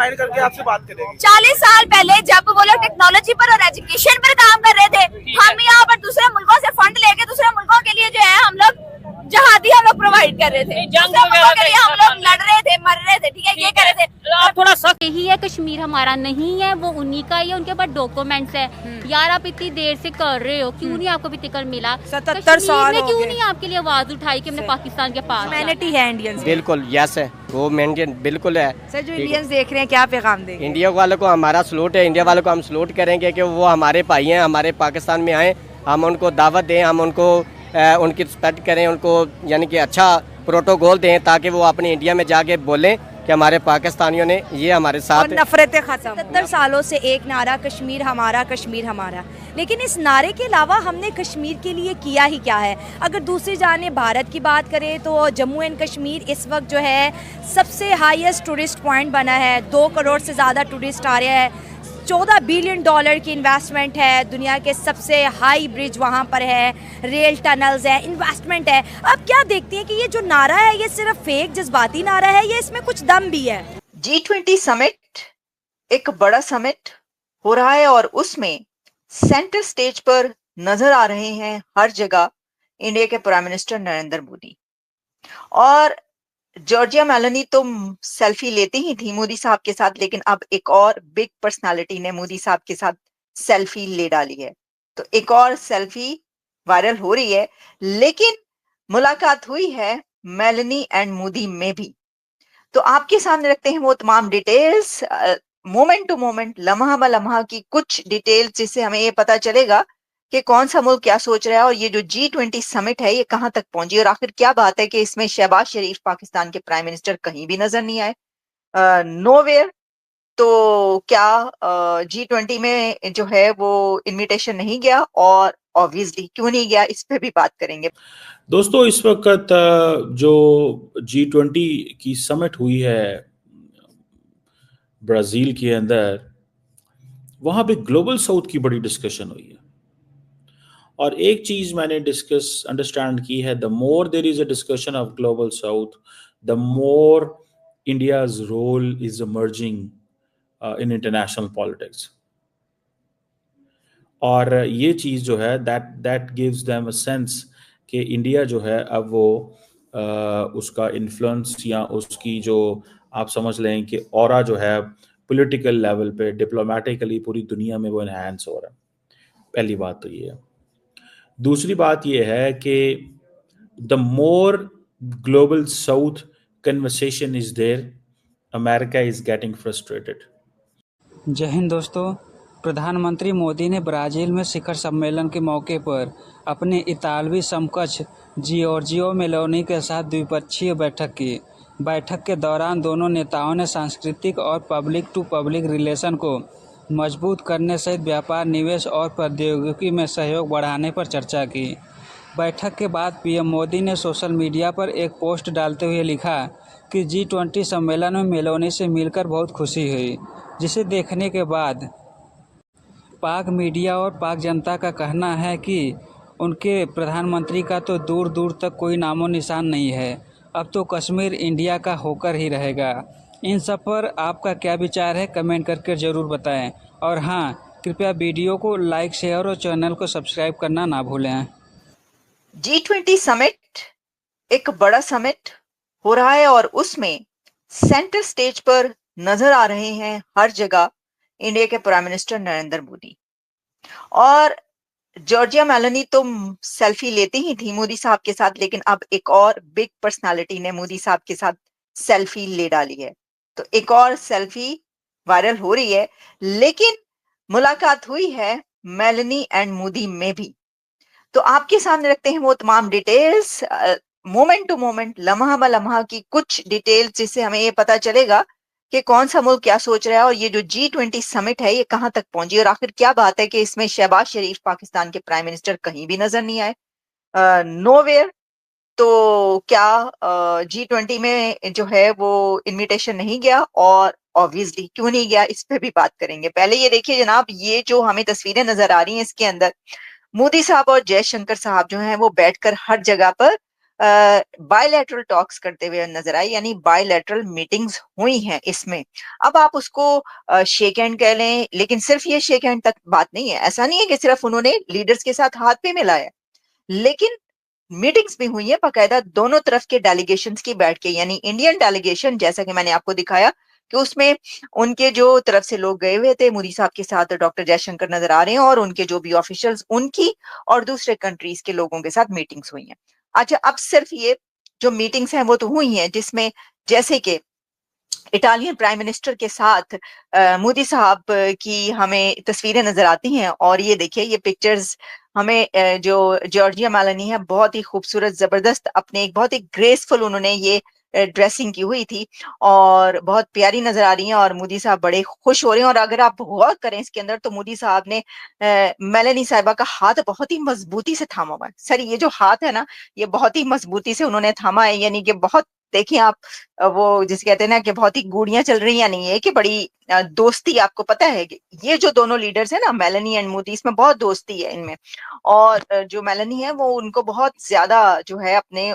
Join करके आपसे बात करेंगे। 40 साल पहले जब वो लोग टेक्नोलॉजी पर और एजुकेशन पर काम कर रहे थे, हम यहाँ पर दूसरे मुल्कों से फंड लेके दूसरे मुल्कों के लिए जो है हम लोग जहादी हम लोग प्रोवाइड कर रहे थे, दूसरे मुल्कों के लिए हम लोग लड़ रहे थे, मर रहे थे, ठीक है, ये कर रहे थे। आप थोड़ा सख्त यही है, कश्मीर हमारा नहीं है, वो उन्हीं का ही है, उनके पास डॉक्यूमेंट्स है। यार आप इतनी देर से कर रहे हो, क्यों नहीं आपको अभी टिकट मिला? 77 साल ने हो क्यों गए। नहीं आपके लिए आवाज उठाई कि हमने पाकिस्तान के पास ह्यूमैनिटी है इंडियंस। बिल्कुल यस है, वो मेंटेन बिल्कुल है। सर जो इंडियंस देख रहे हैं क्या पैगाम देंगे? इंडिया वालों को हमारा सलूट है, इंडिया वालों को हम सलूट करेंगे कि वो हमारे भाई हैं, हमारे पाकिस्तान में आए, हम उनको दावत दें, हम उनको उनकी रिस्पेक्ट करें, उनको यानी कि अच्छा प्रोटोकॉल दें ताकि वो अपने इंडिया में जाके बोलें कि हमारे पाकिस्तानियों ने ये हमारे साथ। और नफरतें खत्म। 70 सालों से एक नारा कश्मीर हमारा, कश्मीर हमारा। लेकिन इस नारे के अलावा हमने कश्मीर के लिए किया ही क्या है? अगर दूसरी जाने भारत की बात करें तो जम्मू एंड कश्मीर इस वक्त जो है सबसे हाईएस्ट टूरिस्ट पॉइंट बना है। 2 करोड़ से ज़्यादा टूरिस्ट आ रहे हैं। 14 बिलियन डॉलर की इन्वेस्टमेंट है। दुनिया के सबसे हाई ब्रिज वहाँ पर है, रेल टनल्स है, इन्वेस्टमेंट है। अब क्या देखते हैं कि ये जो नारा है ये सिर्फ फेक जज्बाती नारा है या इसमें कुछ दम भी है? G20 समिट एक बड़ा समिट हो रहा है और उसमें सेंटर स्टेज पर नजर आ रहे हैं हर जगह इंडिया के प्राइम मिनिस्टर नरेंद्र मोदी। और जॉर्जिया मेलोनी तो सेल्फी लेती ही थी मोदी साहब के साथ, लेकिन अब एक और बिग पर्सनालिटी ने मोदी साहब के साथ सेल्फी ले डाली है, तो एक और सेल्फी वायरल हो रही है। लेकिन मुलाकात हुई है मेलोनी एंड मोदी में भी, तो आपके सामने रखते हैं वो तमाम डिटेल्स, मोमेंट टू मोमेंट, लम्हा ब लम्हा की कुछ डिटेल्स, जिससे हमें ये पता चलेगा कि कौन सा मुल्क क्या सोच रहा है और ये जो G20 समिट है ये कहां तक पहुंची। और आखिर क्या बात है कि इसमें शहबाज शरीफ पाकिस्तान के प्राइम मिनिस्टर कहीं भी नजर नहीं आए, नोवेयर। तो क्या G20 में जो है वो इनविटेशन नहीं गया, और ऑब्वियसली क्यों नहीं गया, इस पे भी बात करेंगे। दोस्तों इस वक्त जो G20 की समिट हुई है ब्राजील के अंदर, वहां पे ग्लोबल साउथ की बड़ी डिस्कशन हुई है। और एक चीज मैंने अंडरस्टैंड की है, the more there is a discussion of global south, the more India's role is emerging in international politics. और ये चीज जो है that gives them a sense कि इंडिया जो है अब वो उसका इन्फ्लुएंस या उसकी जो आप समझ लें कि ऑरा जो है पॉलिटिकल लेवल पे, डिप्लोमेटिकली पूरी दुनिया में वो एनहांस हो रहा है। पहली बात तो ये है। दूसरी बात ये है कि the more global south conversation is there, America is getting frustrated. जय हिंद दोस्तों। प्रधानमंत्री मोदी ने ब्राज़ील में शिखर सम्मेलन के मौके पर अपने इतालवी समकक्ष जियोर्जियो मेलोनी के साथ द्विपक्षीय बैठक की। बैठक के दौरान दोनों नेताओं ने सांस्कृतिक और पब्लिक टू पब्लिक रिलेशन को मजबूत करने सहित व्यापार, निवेश और प्रौद्योगिकी में सहयोग बढ़ाने पर चर्चा की। बैठक के बाद पीएम मोदी ने सोशल मीडिया पर एक पोस्ट डालते हुए लिखा कि G20 सम्मेलन में मेलोनी से मिलकर बहुत खुशी हुई, जिसे देखने के बाद पाक मीडिया और पाक जनता का कहना है कि उनके प्रधानमंत्री का तो दूर दूर तक कोई नामो निशान नहीं है, अब तो कश्मीर इंडिया का होकर ही रहेगा। इन सब पर आपका क्या विचार है, कमेंट करके ज़रूर बताएं। और हाँ, कृपया वीडियो को लाइक, शेयर और चैनल को सब्सक्राइब करना ना भूलें। G20 समिट एक बड़ा समिट हो रहा है और उसमें सेंटर स्टेज पर नजर आ रहे हैं हर जगह इंडिया के प्राइम मिनिस्टर नरेंद्र मोदी। और जॉर्जिया मेलोनी तो सेल्फी लेती ही थी मोदी साहब के साथ, लेकिन अब एक और बिग पर्सनालिटी ने मोदी साहब के साथ सेल्फी ले डाली है, तो एक और सेल्फी वायरल हो रही है। लेकिन मुलाकात हुई है मेलोनी एंड मोदी में भी, तो आपके सामने रखते हैं वो तमाम डिटेल्स, मोमेंट टू मोमेंट, लम्हा ब लम्हा की कुछ डिटेल्स, जिससे हमें ये पता चलेगा कि कौन सा मुल्क क्या सोच रहा है और ये जो G20 समिट है ये कहां तक पहुंची। और आखिर क्या बात है कि इसमें शहबाज शरीफ पाकिस्तान के प्राइम मिनिस्टर कहीं भी नजर नहीं आए, नोवेयर। तो क्या G20 में जो है वो इनविटेशन नहीं गया, और ऑब्वियसली क्यों नहीं गया, इस पे भी बात करेंगे। पहले ये देखिए जनाब, ये जो हमें तस्वीरें नजर आ रही हैं इसके अंदर मोदी साहब और जयशंकर साहब जो हैं वो बैठकर हर जगह पर बायलैटरल टॉक्स करते हुए नजर आए, यानी बायलैटरल मीटिंग्स हुई हैं इसमें। अब आप उसको शेक हैंड कह लें, लेकिन सिर्फ ये शेक हैंड तक बात नहीं है। ऐसा नहीं है कि सिर्फ उन्होंने लीडर्स के साथ हाथ भी मिलाया, लेकिन मीटिंग्स भी हुई है बाकायदा दोनों तरफ के डेलीगेशंस की बैठ के, यानी इंडियन डेलीगेशन जैसा कि मैंने आपको दिखाया कि उसमें उनके जो तरफ से लोग गए हुए थे मोदी साहब के साथ, डॉक्टर जयशंकर नजर आ रहे हैं, और उनके जो भी ऑफिशियल्स उनकी और दूसरे कंट्रीज के लोगों के साथ मीटिंग्स हुई हैं। अच्छा, अब सिर्फ ये जो मीटिंग्स हैं वो तो हुई हैं, जिसमें जैसे कि इटालियन प्राइम मिनिस्टर के साथ मोदी साहब की हमें तस्वीरें नजर आती हैं। और ये देखिए, ये पिक्चर्स हमें जो जॉर्जिया मेलोनी है, बहुत ही खूबसूरत, जबरदस्त, अपने एक बहुत ही ग्रेसफुल उन्होंने ये ड्रेसिंग की हुई थी और बहुत प्यारी नजर आ रही हैं, और मोदी साहब बड़े खुश हो रहे हैं। और अगर आप गौर करें इसके अंदर, तो मोदी साहब ने मेलानी साहिबा का हाथ बहुत ही मजबूती से थामा हुआ है। सर, ये जो हाथ है ना, ये बहुत ही मजबूती से उन्होंने थामा है, यानी कि बहुत, देखिए आप, वो जिसे कहते हैं ना कि बहुत ही गोलियां चल रही हैं, नहीं है कि बड़ी दोस्ती। आपको पता है कि ये जो दोनों लीडर्स हैं ना, मेलानी एंड मोदी, इसमें बहुत दोस्ती है इनमें। और जो मेलानी है वो उनको बहुत ज्यादा जो है अपने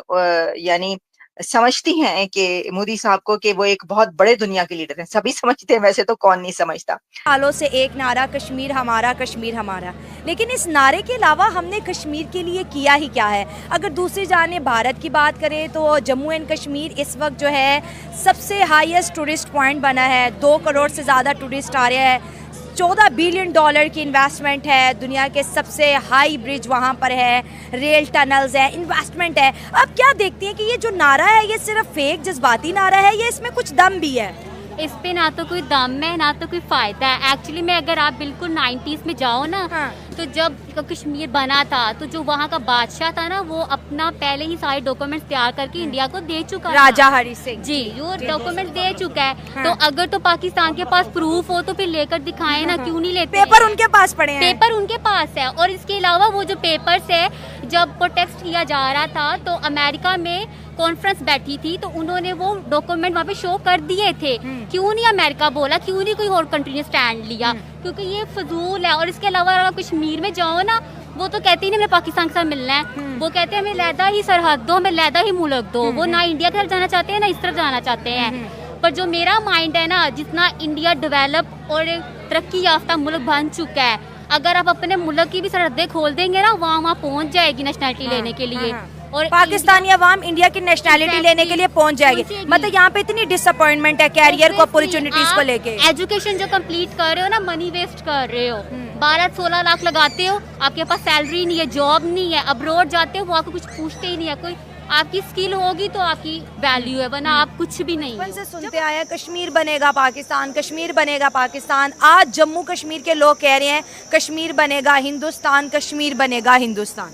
यानी समझती हैं कि मोदी साहब को, कि वो एक बहुत बड़े दुनिया के लीडर हैं। सभी समझते हैं, वैसे तो कौन नहीं समझता। सालों से एक नारा कश्मीर हमारा, कश्मीर हमारा, लेकिन इस नारे के अलावा हमने कश्मीर के लिए किया ही क्या है। अगर दूसरी जानिब भारत की बात करें तो जम्मू एंड कश्मीर इस वक्त जो है सबसे हाईएस्ट टूरिस्ट पॉइंट बना है। 2 करोड़ से ज़्यादा टूरिस्ट आ रहे हैं। $14 बिलियन की इन्वेस्टमेंट है। दुनिया के सबसे हाई ब्रिज वहाँ पर है, रेल टनल्स है, इन्वेस्टमेंट है। अब क्या देखती हैं कि ये जो नारा है ये सिर्फ फेक जज्बाती नारा है या इसमें कुछ दम भी है? इस पे ना तो कोई दम है ना तो कोई फायदा है। एक्चुअली में अगर आप बिल्कुल 90s में जाओ ना, तो जब कश्मीर बना था तो जो वहाँ का बादशाह था ना, वो अपना पहले ही सारे डॉक्यूमेंट्स तैयार करके इंडिया को दे चुका है। राजा हरी सिंह जी, वो डॉक्यूमेंट्स दे चुका है। तो अगर तो पाकिस्तान के पास प्रूफ हो तो फिर लेकर दिखाएं ना, क्यों नहीं लेते? पेपर उनके पास पड़े हैं। पेपर उनके पास है। और इसके अलावा वो जो पेपर्स है, जब प्रोटेस्ट किया जा रहा था तो अमेरिका में कॉन्फ्रेंस बैठी थी, तो उन्होंने वो डॉक्यूमेंट वहाँ पे शो कर दिए थे। क्यों नहीं अमेरिका बोला, क्यों नहीं कोई और कंट्री ने स्टैंड लिया? क्योंकि ये फजूल है। और इसके अलावा अगर कश्मीर में जाओ ना, वो तो कहते ही नहीं हमें पाकिस्तान के साथ मिलना है। वो कहते हैं हमें लहदा ही सरहद दो, हमें लहदा ही मुल्क दो। वो ना इंडिया की तरफ जाना चाहते हैं ना इस तरफ जाना चाहते हैं। पर जो मेरा माइंड है ना, जितना इंडिया डेवलप और तरक्की याफ्ता मुल्क बन चुका है, अगर आप अपने मुल्क की भी सरहदें खोल देंगे ना, वहाँ पहुँच जाएगी नेशनलिटी लेने के लिए। और पाकिस्तानी अवाम इंडिया की नेशनैलिटी लेने के लिए पहुंच जाएगी। मतलब यहाँ पे इतनी डिसअपॉइंटमेंट है कैरियर को, अपॉर्चुनिटीज को लेके। एजुकेशन जो कंप्लीट कर रहे हो ना, मनी वेस्ट कर रहे हो। 12-16 लाख लगाते हो, आपके पास सैलरी नहीं है, जॉब नहीं है। अब्रॉड जाते हो, वो आपको कुछ पूछते ही नहीं है। कोई आपकी स्किल होगी तो आपकी वैल्यू है, वरना आप कुछ भी नहीं। बचपन से सुनते आए हैं कश्मीर बनेगा पाकिस्तान, कश्मीर बनेगा पाकिस्तान। आज जम्मू कश्मीर के लोग कह रहे हैं कश्मीर बनेगा हिंदुस्तान, कश्मीर बनेगा हिंदुस्तान।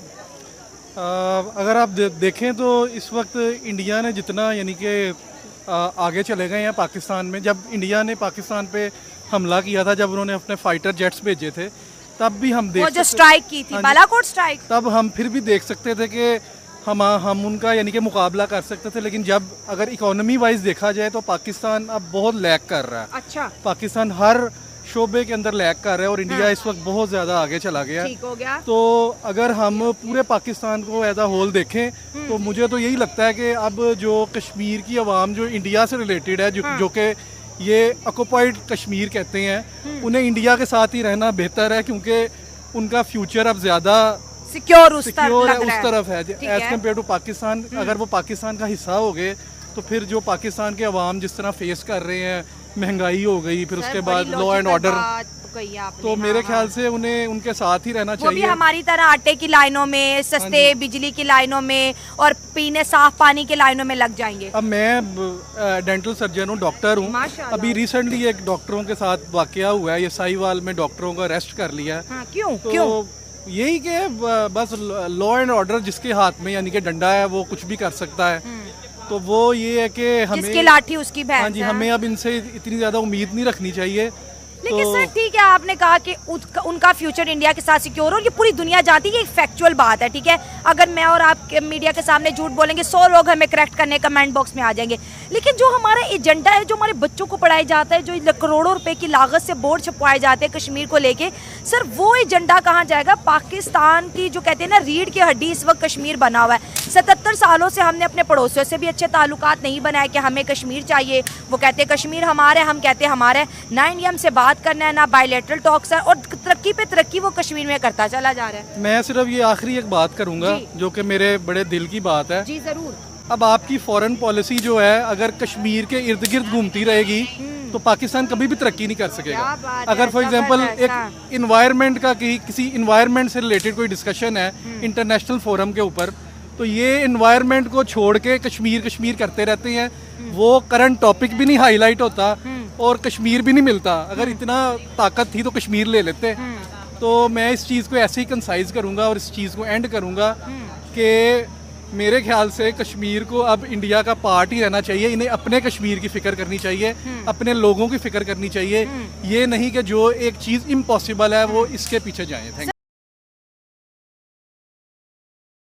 अगर आप देखें तो इस वक्त इंडिया ने जितना यानी कि आगे चले गए हैं पाकिस्तान में। जब इंडिया ने पाकिस्तान पे हमला किया था, जब उन्होंने अपने फाइटर जेट्स भेजे थे, तब भी हम वो जो स्ट्राइक की थी, बालाकोट स्ट्राइक, तब हम फिर भी देख सकते थे कि हम उनका यानी कि मुकाबला कर सकते थे। लेकिन जब अगर इकोनॉमी वाइज देखा जाए तो पाकिस्तान अब बहुत लैग कर रहा है। अच्छा, पाकिस्तान हर शोबे के अंदर लैग कर रहा है और इंडिया इस वक्त बहुत ज़्यादा आगे चला गया। ठीक हो गया। तो अगर हम पूरे पाकिस्तान को एज अ होल देखें तो मुझे तो यही लगता है कि अब जो कश्मीर की आवाम जो इंडिया से रिलेटेड है, जो कि ये ऑक्युपाइड कश्मीर कहते हैं, उन्हें इंडिया के साथ ही रहना बेहतर है, क्योंकि उनका फ्यूचर अब ज़्यादा सिक्योर है, उस तरफ है एज कम्पेयर टू पाकिस्तान। अगर वो पाकिस्तान का हिस्सा हो गए तो फिर जो पाकिस्तान के अवाम जिस तरह फेस कर रहे हैं, महंगाई हो गई, फिर उसके बाद लॉ एंड ऑर्डर, तो मेरे ख्याल से उन्हें उनके साथ ही रहना चाहिए। वो भी हमारी तरह आटे की लाइनों में, सस्ते बिजली की लाइनों में और पीने साफ पानी के लाइनों में लग जाएंगे। अब मैं डेंटल सर्जन हूँ, डॉक्टर हूँ। अभी रिसेंटली एक डॉक्टरों के साथ वाकया हुआ है, ये साहिवाल में डॉक्टरों को अरेस्ट कर लिया है। क्यों? तो यही कि बस लॉ एंड ऑर्डर जिसके हाथ में यानी कि डंडा है वो कुछ भी कर सकता है। तो वो ये है कि हमें जिसकी लाठी उसकी भैंस। हाँ जी, हमें अब इनसे इतनी ज़्यादा उम्मीद नहीं रखनी चाहिए। देखिए तो- सर ठीक है, आपने कहा कि उनका फ्यूचर इंडिया के साथ सिक्योर और ये पूरी दुनिया जानती है, ये एक फैक्चुअल बात है, ठीक है। अगर मैं और आप मीडिया के सामने झूठ बोलेंगे 100 लोग हमें करेक्ट करने कमेंट बॉक्स में आ जाएंगे, लेकिन जो हमारा एजेंडा है, जो हमारे बच्चों को पढ़ाया जाता है, जो करोड़ों रुपए की लागत से बोर्ड छपवाए जाते हैं कश्मीर को लेके, सर वो एजेंडा कहाँ जाएगा? पाकिस्तान की जो कहते हैं ना रीढ़ की हड्डी इस वक्त कश्मीर बना हुआ है। 77 सालों से हमने अपने पड़ोसियों से भी अच्छे ताल्लुकात नहीं बनाए कि हमें कश्मीर चाहिए, वो कहते हैं कश्मीर हमारा है, हम कहते हैं हमारा है। ना इंडिया से बात करना है, ना बायलैटरल टॉक्स है, और तरक्की पे तरक्की वो कश्मीर में करता चला जा रहा है। मैं सिर्फ ये आखिरी एक बात करूंगा जो कि मेरे बड़े दिल की बात है। जी जरूर। अब आपकी फॉरेन पॉलिसी जो है अगर कश्मीर के इर्द गिर्द घूमती रहेगी तो पाकिस्तान कभी भी तरक्की नहीं कर सकेगा। क्या बात है, अगर फॉर एग्जांपल जबरदस्त, एक इन्वायरमेंट का किसी इन्वायरमेंट से रिलेटेड कोई डिस्कशन है इंटरनेशनल फोरम के ऊपर, तो ये इन्वायरमेंट को छोड़ के कश्मीर कश्मीर करते रहते हैं, वो करंट टॉपिक भी नहीं हाईलाइट होता और कश्मीर भी नहीं मिलता। अगर इतना ताकत थी तो कश्मीर ले लेते। तो मैं इस चीज़ को ऐसे ही कंसाइज करूँगा और इस चीज़ को एंड करूँगा कि मेरे ख्याल से कश्मीर को अब इंडिया का पार्ट ही रहना चाहिए। इन्हें अपने कश्मीर की फिक्र करनी चाहिए, अपने लोगों की फिक्र करनी चाहिए, ये नहीं कि जो एक चीज़ इम्पॉसिबल है वो इसके पीछे जाए। Thank you.